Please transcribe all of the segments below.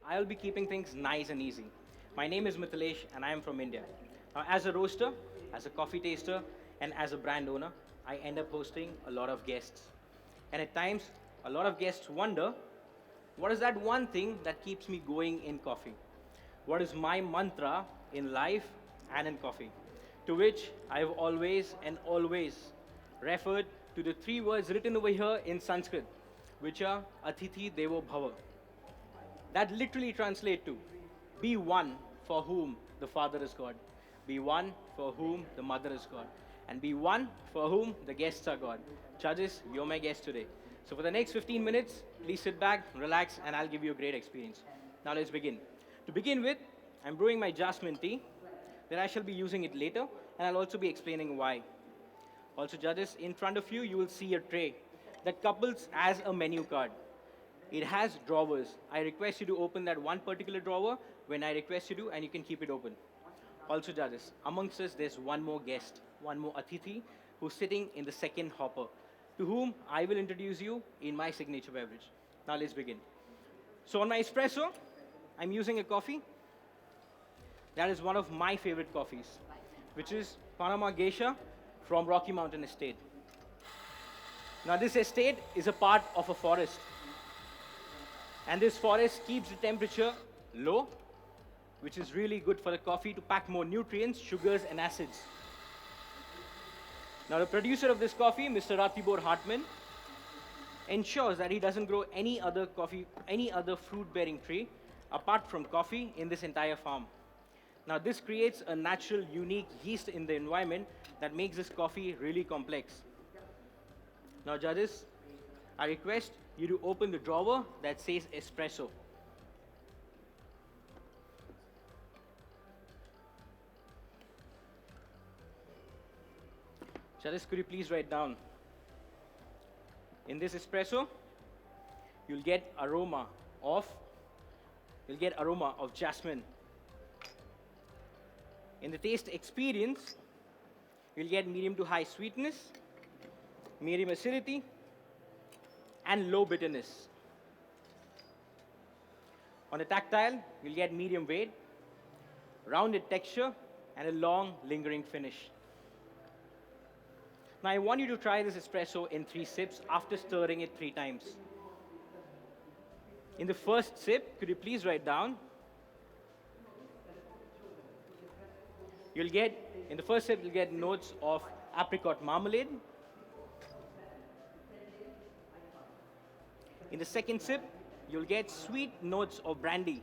I'll be keeping things nice and easy. My name is Mithilesh and I am from India. Now, as a roaster, as a coffee taster, and as a brand owner, I end up hosting a lot of guests. And at times, a lot of guests wonder what is that one thing that keeps me going in coffee? What is my mantra in life and in coffee? To which I have always and always referred to the three words written over here in Sanskrit, which are Atithi Devo Bhava. That literally translate to be one for whom the Father is God, be one for whom the Mother is God, and be one for whom the guests are God. Judges, you're my guest today. So for the next 15 minutes, please sit back, relax, and I'll give you a great experience. Now let's begin. To begin with, I'm brewing my jasmine tea. Then I shall be using it later, and I'll also be explaining why. Also, judges, in front of you, you will see a tray that couples as a menu card. It has drawers. I request you to open that one particular drawer when I request you to, and you can keep it open. Also, judges, amongst us, there's one more guest, one more Atithi, who's sitting in the second hopper, to whom I will introduce you in my signature beverage. Now, let's begin. So, on my espresso, I'm using a coffee that is one of my favorite coffees, which is Panama Geisha from Rocky Mountain Estate. Now, this estate is a part of a forest, and this forest keeps the temperature low, which is really good for the coffee to pack more nutrients, sugars, and acids. Now, the producer of this coffee, Mr. Ratibor Hartman, ensures that he doesn't grow any other fruit-bearing tree apart from coffee in this entire farm. Now, this creates a natural, unique yeast in the environment that makes this coffee really complex. Now, judges, I request you to open the drawer that says espresso. Judges, could you please write down? In this espresso, you'll get aroma of jasmine. In the taste experience, you'll get medium to high sweetness, medium acidity, and low bitterness. On the tactile, you'll get medium weight, rounded texture, and a long, lingering finish. Now, I want you to try this espresso in 3 sips after stirring it 3 times. In the first sip, could you please write down? In the first sip, you'll get notes of apricot marmalade. In the second sip, you'll get sweet notes of brandy.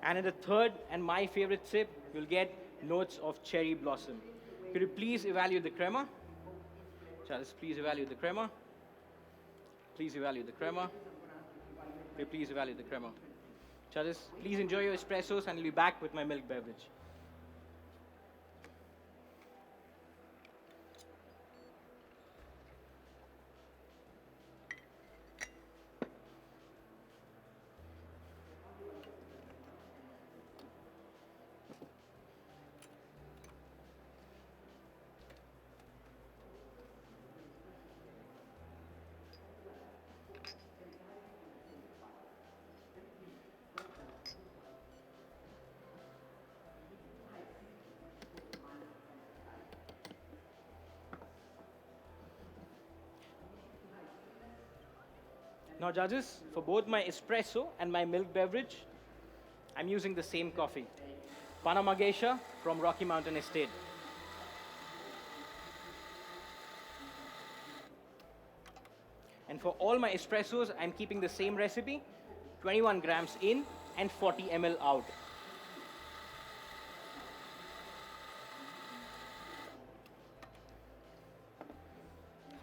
And in the third and my favorite sip, you'll get notes of cherry blossom. Could you please evaluate the crema? Charles, please evaluate the crema. Please evaluate the crema. Could you please evaluate the crema? Charles, please enjoy your espressos and I'll be back with my milk beverage. Now, judges, for both my espresso and my milk beverage, I'm using the same coffee, Panama Geisha from Rocky Mountain Estate. And for all my espressos, I'm keeping the same recipe, 21 grams in and 40 ml out.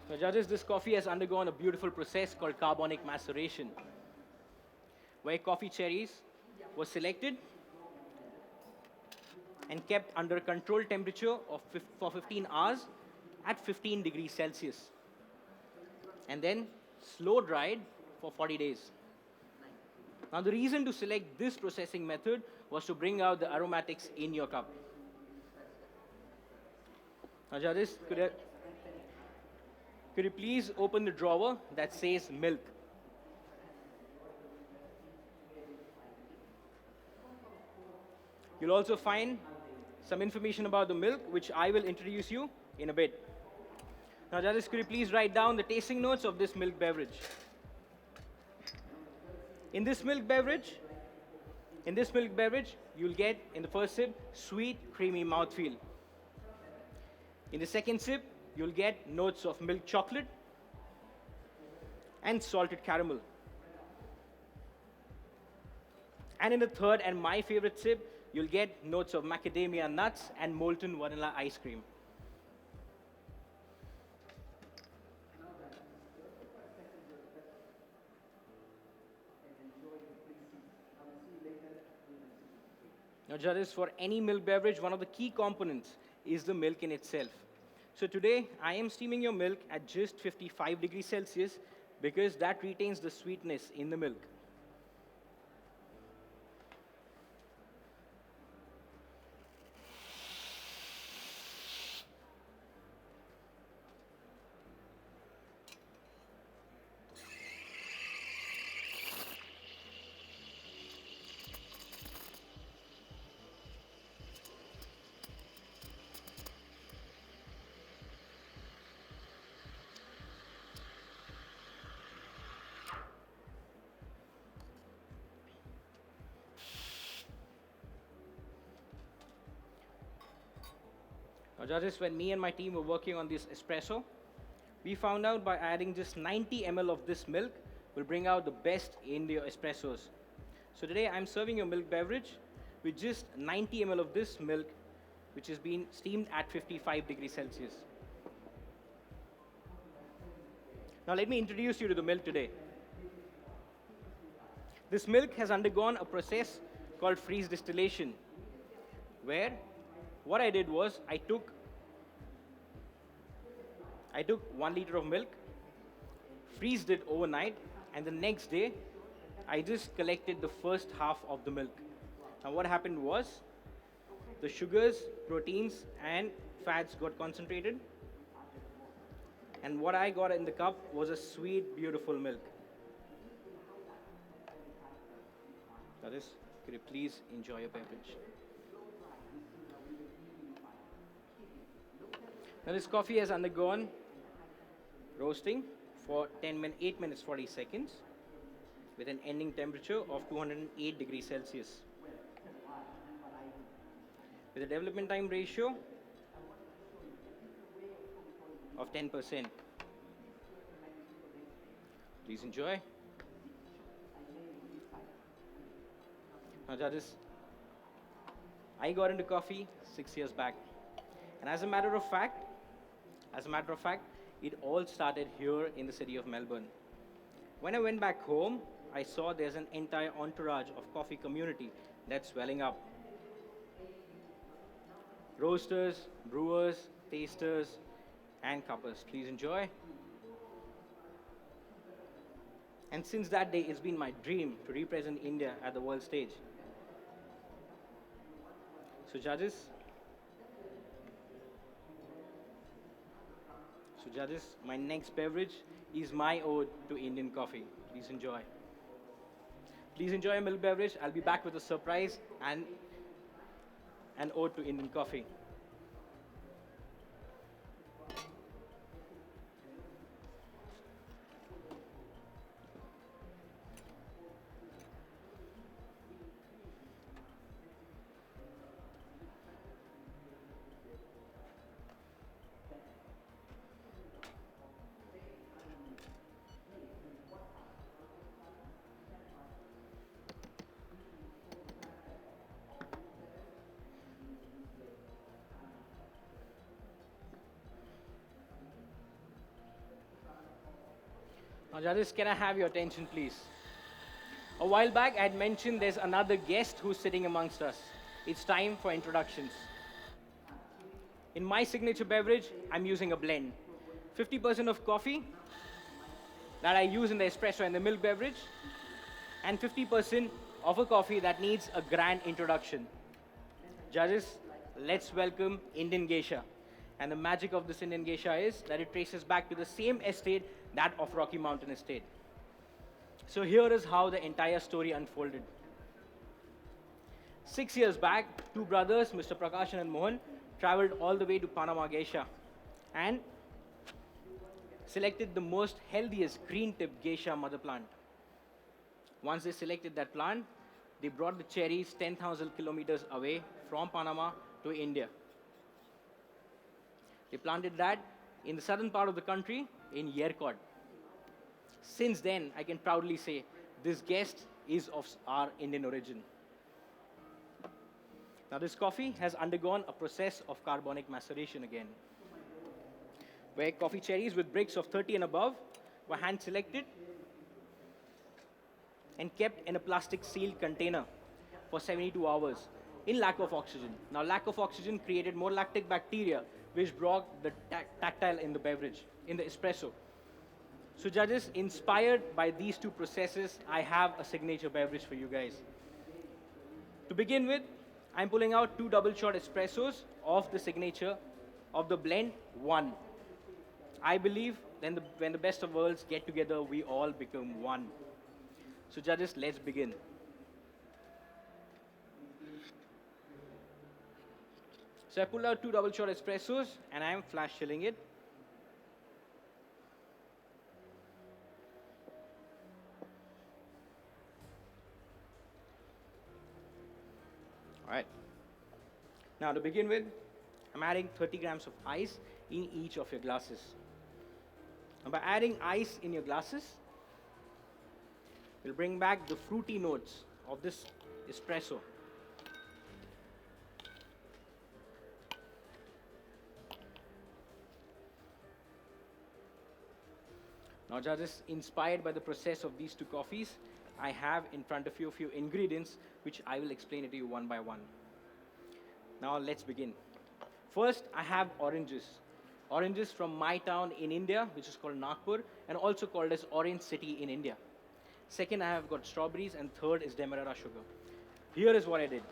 Now, judges, this coffee has undergone a beautiful process called carbonic maceration, where coffee cherries were selected and kept under a controlled temperature for 15 hours at 15 degrees Celsius, and then slow dried for 40 days. Now, the reason to select this processing method was to bring out the aromatics in your cup. Now, judges, could you please open the drawer that says milk? You'll also find some information about the milk, which I will introduce you in a bit. Now, judges, could you please write down the tasting notes of this milk beverage? In this milk beverage, you'll get in the first sip sweet, creamy mouthfeel. In the second sip, you'll get notes of milk chocolate and salted caramel. And in the third and my favorite sip, you'll get notes of macadamia nuts and molten vanilla ice cream. Now, judges, for any milk beverage, one of the key components is the milk in itself. So today, I am steaming your milk at just 55 degrees Celsius because that retains the sweetness in the milk. Now, judges, when me and my team were working on this espresso, we found out by adding just 90 ml of this milk will bring out the best in your espressos. So today I'm serving your milk beverage with just 90 ml of this milk, which has been steamed at 55 degrees Celsius. Now let me introduce you to the milk today. This milk has undergone a process called freeze distillation, where what I did was I took 1 liter of milk, freezed it overnight, and the next day I just collected the first half of the milk. Now what happened was the sugars, proteins, and fats got concentrated, and what I got in the cup was a sweet, beautiful milk. That is, could you please enjoy your beverage? Now this coffee has undergone roasting for 8 minutes 40 seconds with an ending temperature of 208 degrees Celsius. With a development time ratio of 10%. Please enjoy. Now judges, I got into coffee 6 years back. And as a matter of fact, it all started here in the city of Melbourne. When I went back home, I saw there's an entire entourage of coffee community that's swelling up. Roasters, brewers, tasters, and cuppers. Please enjoy. And since that day, it's been my dream to represent India at the world stage. So judges, my next beverage is my ode to Indian coffee. Please enjoy. Please enjoy a milk beverage. I'll be back with a surprise and an ode to Indian coffee. Now, judges, can I have your attention, please? A while back, I had mentioned there's another guest who's sitting amongst us. It's time for introductions. In my signature beverage, I'm using a blend. 50% of coffee that I use in the espresso and the milk beverage, and 50% of a coffee that needs a grand introduction. Judges, let's welcome Indian Geisha. And the magic of this Indian Geisha is that it traces back to the same estate, that of Rocky Mountain Estate. So here is how the entire story unfolded. 6 years back, two brothers, Mr. Prakashan and Mohan, traveled all the way to Panama geisha and selected the most healthiest green tip geisha mother plant. Once they selected that plant, they brought the cherries 10,000 kilometers away from Panama to India. They planted that in the southern part of the country in Yerkod. Since then, I can proudly say this guest is of our Indian origin. Now, this coffee has undergone a process of carbonic maceration again, where coffee cherries with bricks of 30 and above were hand selected and kept in a plastic sealed container for 72 hours in lack of oxygen. Now, lack of oxygen created more lactic bacteria, which brought the tactile in the beverage, in the espresso. So, judges, inspired by these two processes, I have a signature beverage for you guys. To begin with, I'm pulling out two double shot espressos of the signature of the blend 1. I believe when the best of worlds get together, we all become one. So judges, let's begin. So I pulled out two double shot espressos and I am flash chilling it. All right. Now to begin with, I'm adding 30 grams of ice in each of your glasses. And by adding ice in your glasses, we'll bring back the fruity notes of this espresso. Now judges, inspired by the process of these two coffees, I have in front of you a few ingredients which I will explain it to you one by one. Now let's begin. First, I have oranges. Oranges from my town in India, which is called Nagpur, and also called as Orange City in India. Second, I have got strawberries, and third is Demerara sugar. Here is what I did.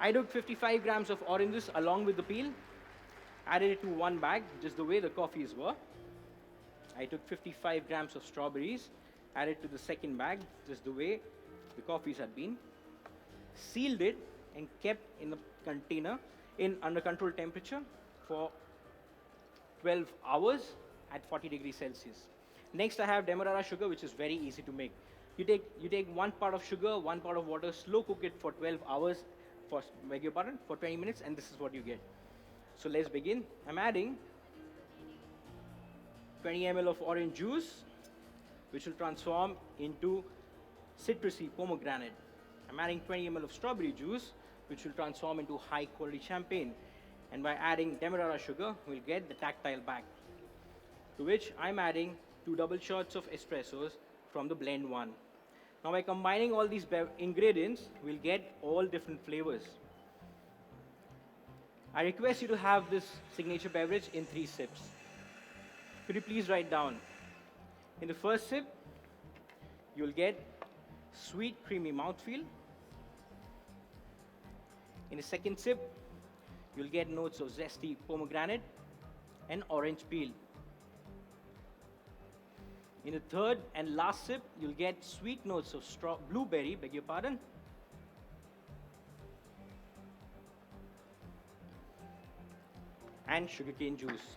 I took 55 grams of oranges along with the peel, added it to one bag, just the way the coffees were. I took 55 grams of strawberries, added to the second bag, just the way the coffees had been, sealed it, and kept in the container under controlled temperature for 12 hours at 40 degrees Celsius. Next, I have Demerara sugar, which is very easy to make. You take 1 part of sugar, 1 part of water, slow cook it for 12 hours, for 20 minutes, and this is what you get. So let's begin. I'm adding 20 ml of orange juice, which will transform into citrusy pomegranate. I'm adding 20 ml of strawberry juice, which will transform into high quality champagne. And by adding Demerara sugar, we'll get the tactile back. To which I'm adding 2 double shots of espressos from the blend 1. Now by combining all these ingredients, we'll get all different flavors. I request you to have this signature beverage in 3 sips. Could you please write down? In the first sip, you'll get sweet, creamy mouthfeel. In the second sip, you'll get notes of zesty pomegranate and orange peel. In the third and last sip, you'll get sweet notes of blueberry, beg your pardon, and sugarcane juice.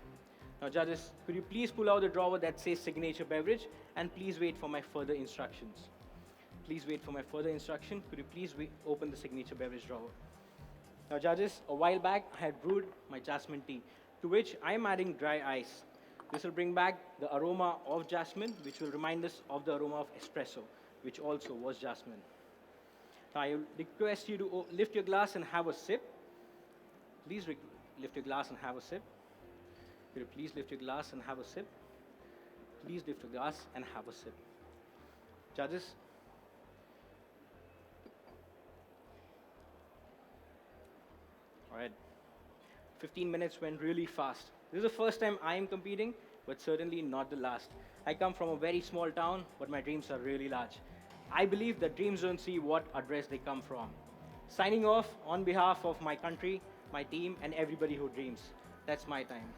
Now judges, could you please pull out the drawer that says signature beverage and please wait for my further instructions. Please wait for my further instruction. Could you please open the signature beverage drawer. Now judges, a while back I had brewed my jasmine tea, to which I am adding dry ice. This will bring back the aroma of jasmine, which will remind us of the aroma of espresso, which also was jasmine. Now I request you to lift your glass and have a sip. Please lift your glass and have a sip. Could you please lift your glass and have a sip? Please lift your glass and have a sip. Judges, all right, 15 minutes went really fast. This is the first time I am competing, but certainly not the last. I come from a very small town, but my dreams are really large. I believe that dreams don't see what address they come from. Signing off on behalf of my country, my team, and everybody who dreams. That's my time.